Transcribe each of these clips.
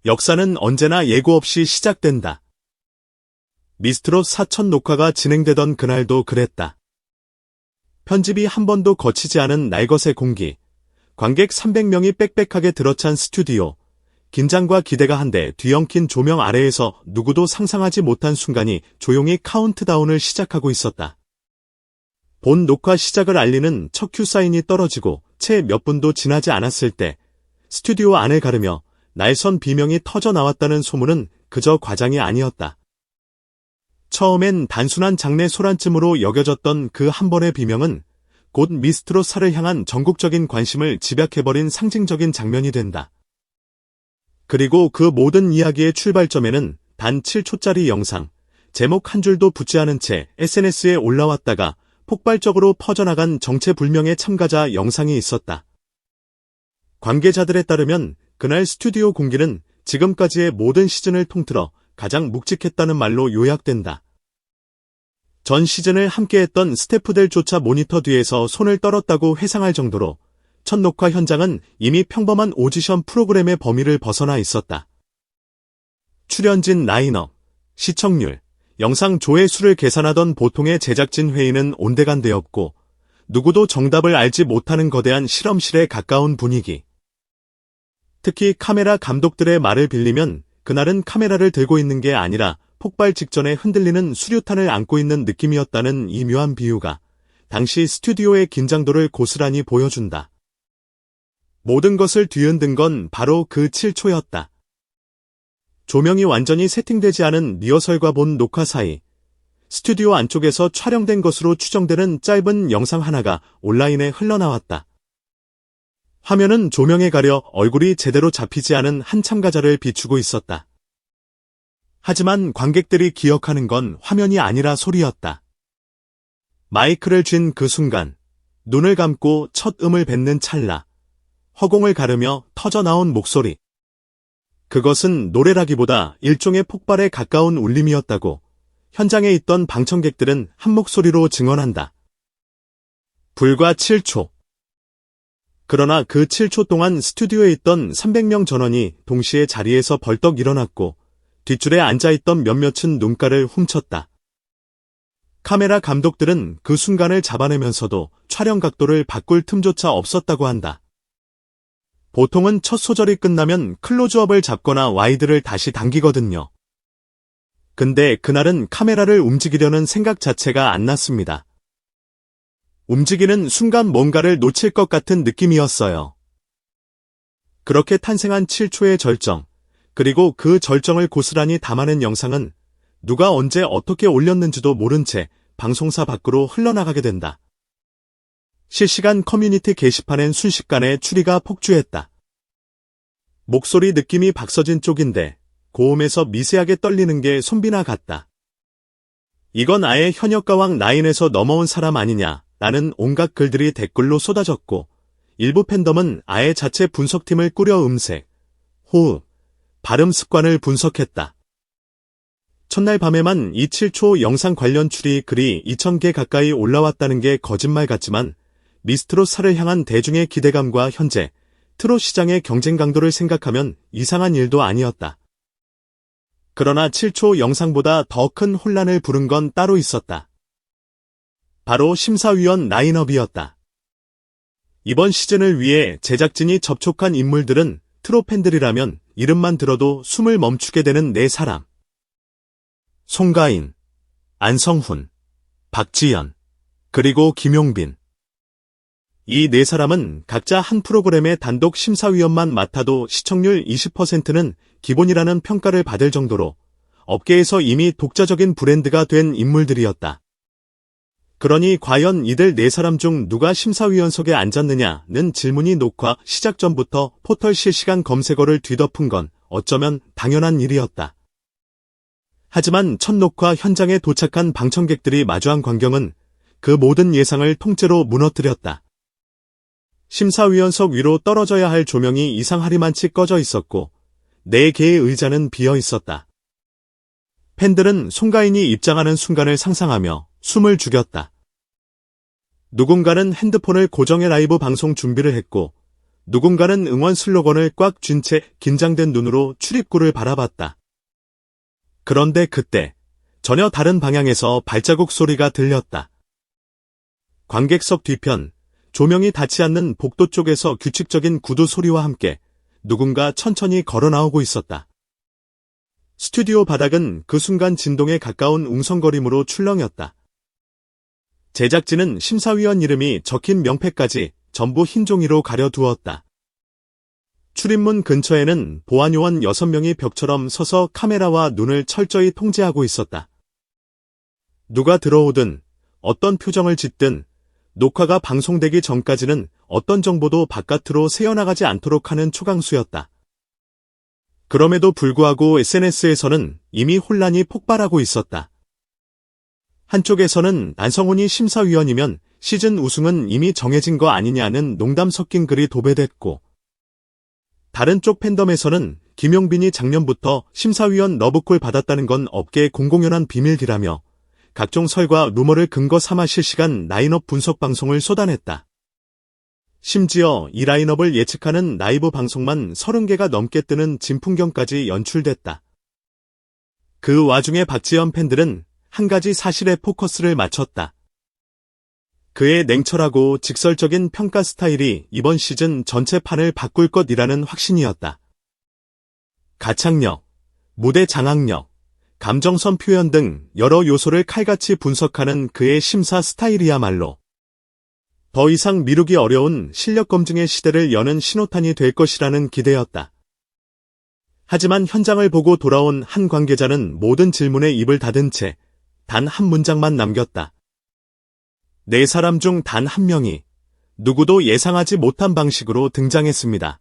역사는 언제나 예고 없이 시작된다. 미스트롯 사천 녹화가 진행되던 그날도 그랬다. 편집이 한 번도 거치지 않은 날것의 공기, 관객 300명이 빽빽하게 들어찬 스튜디오, 긴장과 기대가 한데 뒤엉킨 조명 아래에서 누구도 상상하지 못한 순간이 조용히 카운트다운을 시작하고 있었다. 본 녹화 시작을 알리는 첫 큐 사인이 떨어지고 채 몇 분도 지나지 않았을 때 스튜디오 안을 가르며 날선 비명이 터져 나왔다는 소문은 그저 과장이 아니었다. 처음엔 단순한 장내 소란쯤으로 여겨졌던 그 한 번의 비명은 곧 미스트롯사를 향한 전국적인 관심을 집약해버린 상징적인 장면이 된다. 그리고 그 모든 이야기의 출발점에는 단 7초짜리 영상, 제목 한 줄도 붙지 않은 채 SNS에 올라왔다가 폭발적으로 퍼져나간 정체불명의 참가자 영상이 있었다. 관계자들에 따르면 그날 스튜디오 공기는 지금까지의 모든 시즌을 통틀어 가장 묵직했다는 말로 요약된다. 전 시즌을 함께했던 스태프들조차 모니터 뒤에서 손을 떨었다고 회상할 정도로 첫 녹화 현장은 이미 평범한 오디션 프로그램의 범위를 벗어나 있었다. 출연진 라인업, 시청률, 영상 조회수를 계산하던 보통의 제작진 회의는 온데간데였고 누구도 정답을 알지 못하는 거대한 실험실에 가까운 분위기. 특히 카메라 감독들의 말을 빌리면 그날은 카메라를 들고 있는 게 아니라 폭발 직전에 흔들리는 수류탄을 안고 있는 느낌이었다는 이 묘한 비유가 당시 스튜디오의 긴장도를 고스란히 보여준다. 모든 것을 뒤흔든 건 바로 그 7초였다. 조명이 완전히 세팅되지 않은 리허설과 본 녹화 사이, 스튜디오 안쪽에서 촬영된 것으로 추정되는 짧은 영상 하나가 온라인에 흘러나왔다. 화면은 조명에 가려 얼굴이 제대로 잡히지 않은 한 참가자를 비추고 있었다. 하지만 관객들이 기억하는 건 화면이 아니라 소리였다. 마이크를 쥔 그 순간, 눈을 감고 첫 음을 뱉는 찰나, 허공을 가르며 터져나온 목소리. 그것은 노래라기보다 일종의 폭발에 가까운 울림이었다고 현장에 있던 방청객들은 한 목소리로 증언한다. 불과 7초. 그러나 그 7초 동안 스튜디오에 있던 300명 전원이 동시에 자리에서 벌떡 일어났고 뒷줄에 앉아있던 몇몇은 눈가를 훔쳤다. 카메라 감독들은 그 순간을 잡아내면서도 촬영 각도를 바꿀 틈조차 없었다고 한다. 보통은 첫 소절이 끝나면 클로즈업을 잡거나 와이드를 다시 당기거든요. 근데 그날은 카메라를 움직이려는 생각 자체가 안 났습니다. 움직이는 순간 뭔가를 놓칠 것 같은 느낌이었어요. 그렇게 탄생한 7초의 절정, 그리고 그 절정을 고스란히 담아낸 영상은 누가 언제 어떻게 올렸는지도 모른 채 방송사 밖으로 흘러나가게 된다. 실시간 커뮤니티 게시판엔 순식간에 추리가 폭주했다. 목소리 느낌이 박서진 쪽인데 고음에서 미세하게 떨리는 게 손비나 같다. 이건 아예 현역가왕 라인에서 넘어온 사람 아니냐 라는 온갖 글들이 댓글로 쏟아졌고 일부 팬덤은 아예 자체 분석팀을 꾸려 음색, 호흡, 발음 습관을 분석했다. 첫날 밤에만 이 7초 영상 관련 추리 글이 2000개 가까이 올라왔다는 게 거짓말 같지만 미스트롯사를 향한 대중의 기대감과 현재 트롯 시장의 경쟁 강도를 생각하면 이상한 일도 아니었다. 그러나 7초 영상보다 더 큰 혼란을 부른 건 따로 있었다. 바로 심사위원 라인업이었다. 이번 시즌을 위해 제작진이 접촉한 인물들은 트롯 팬들이라면 이름만 들어도 숨을 멈추게 되는 4사람. 송가인, 안성훈, 박지연, 그리고 김용빈. 이 4사람은 각자 한 프로그램의 단독 심사위원만 맡아도 시청률 20%는 기본이라는 평가를 받을 정도로 업계에서 이미 독자적인 브랜드가 된 인물들이었다. 그러니 과연 이들 4사람 중 누가 심사위원석에 앉았느냐는 질문이 녹화 시작 전부터 포털 실시간 검색어를 뒤덮은 건 어쩌면 당연한 일이었다. 하지만 첫 녹화 현장에 도착한 방청객들이 마주한 광경은 그 모든 예상을 통째로 무너뜨렸다. 심사위원석 위로 떨어져야 할 조명이 이상하리만치 꺼져 있었고 4개의 의자는 비어 있었다. 팬들은 송가인이 입장하는 순간을 상상하며 숨을 죽였다. 누군가는 핸드폰을 고정해 라이브 방송 준비를 했고 누군가는 응원 슬로건을 꽉 쥔 채 긴장된 눈으로 출입구를 바라봤다. 그런데 그때 전혀 다른 방향에서 발자국 소리가 들렸다. 관객석 뒤편, 조명이 닿지 않는 복도 쪽에서 규칙적인 구두 소리와 함께 누군가 천천히 걸어 나오고 있었다. 스튜디오 바닥은 그 순간 진동에 가까운 웅성거림으로 출렁였다. 제작진은 심사위원 이름이 적힌 명패까지 전부 흰 종이로 가려두었다. 출입문 근처에는 보안요원 6명이 벽처럼 서서 카메라와 눈을 철저히 통제하고 있었다. 누가 들어오든 어떤 표정을 짓든 녹화가 방송되기 전까지는 어떤 정보도 바깥으로 새어나가지 않도록 하는 초강수였다. 그럼에도 불구하고 SNS에서는 이미 혼란이 폭발하고 있었다. 한쪽에서는 안성훈이 심사위원이면 시즌 우승은 이미 정해진 거 아니냐는 농담 섞인 글이 도배됐고, 다른 쪽 팬덤에서는 김용빈이 작년부터 심사위원 러브콜 받았다는 건 업계의 공공연한 비밀이라며 각종 설과 루머를 근거 삼아 실시간 라인업 분석 방송을 쏟아냈다. 심지어 이 라인업을 예측하는 라이브 방송만 30개가 넘게 뜨는 진풍경까지 연출됐다. 그 와중에 박지현 팬들은 한 가지 사실에 포커스를 맞췄다. 그의 냉철하고 직설적인 평가 스타일이 이번 시즌 전체 판을 바꿀 것이라는 확신이었다. 가창력, 무대 장악력, 감정선 표현 등 여러 요소를 칼같이 분석하는 그의 심사 스타일이야말로 더 이상 미루기 어려운 실력 검증의 시대를 여는 신호탄이 될 것이라는 기대였다. 하지만 현장을 보고 돌아온 한 관계자는 모든 질문에 입을 닫은 채 단 한 문장만 남겼다. 4사람 중 단 한 명이 누구도 예상하지 못한 방식으로 등장했습니다.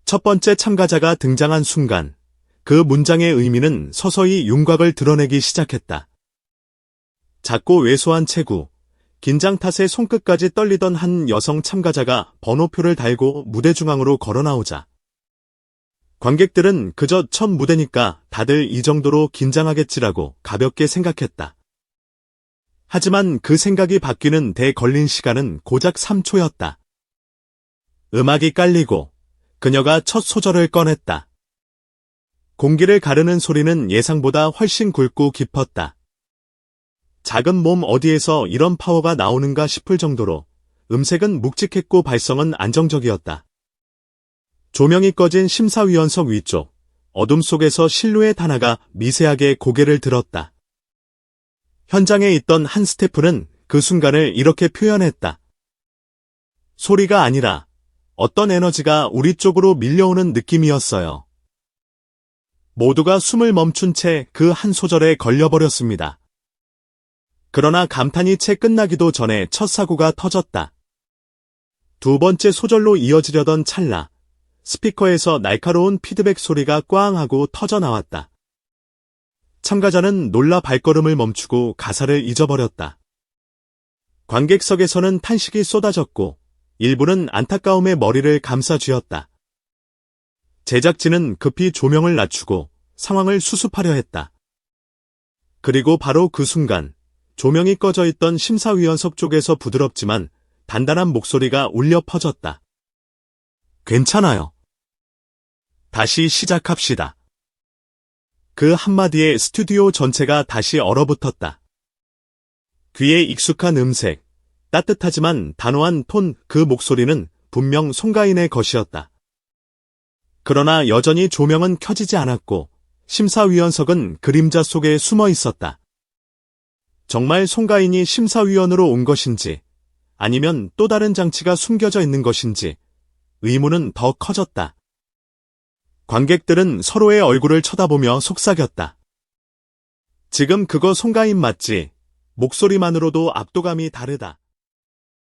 첫 번째 참가자가 등장한 순간 그 문장의 의미는 서서히 윤곽을 드러내기 시작했다. 작고 왜소한 체구, 긴장 탓에 손끝까지 떨리던 한 여성 참가자가 번호표를 달고 무대 중앙으로 걸어 나오자 관객들은 그저 첫 무대니까 다들 이 정도로 긴장하겠지라고 가볍게 생각했다. 하지만 그 생각이 바뀌는 데 걸린 시간은 고작 3초였다. 음악이 깔리고 그녀가 첫 소절을 꺼냈다. 공기를 가르는 소리는 예상보다 훨씬 굵고 깊었다. 작은 몸 어디에서 이런 파워가 나오는가 싶을 정도로 음색은 묵직했고 발성은 안정적이었다. 조명이 꺼진 심사위원석 위쪽, 어둠 속에서 실루엣 하나가 미세하게 고개를 들었다. 현장에 있던 한 스태프는 그 순간을 이렇게 표현했다. 소리가 아니라 어떤 에너지가 우리 쪽으로 밀려오는 느낌이었어요. 모두가 숨을 멈춘 채 그 한 소절에 걸려버렸습니다. 그러나 감탄이 채 끝나기도 전에 첫 사고가 터졌다. 두 번째 소절로 이어지려던 찰나, 스피커에서 날카로운 피드백 소리가 꽝 하고 터져 나왔다. 참가자는 놀라 발걸음을 멈추고 가사를 잊어버렸다. 관객석에서는 탄식이 쏟아졌고 일부는 안타까움에 머리를 감싸 쥐었다. 제작진은 급히 조명을 낮추고 상황을 수습하려 했다. 그리고 바로 그 순간 조명이 꺼져 있던 심사위원석 쪽에서 부드럽지만 단단한 목소리가 울려 퍼졌다. 괜찮아요. 다시 시작합시다. 그 한마디에 스튜디오 전체가 다시 얼어붙었다. 귀에 익숙한 음색, 따뜻하지만 단호한 톤, 그 목소리는 분명 송가인의 것이었다. 그러나 여전히 조명은 켜지지 않았고 심사위원석은 그림자 속에 숨어 있었다. 정말 송가인이 심사위원으로 온 것인지 아니면 또 다른 장치가 숨겨져 있는 것인지 의문은 더 커졌다. 관객들은 서로의 얼굴을 쳐다보며 속삭였다. 지금 그거 송가인 맞지? 목소리만으로도 압도감이 다르다.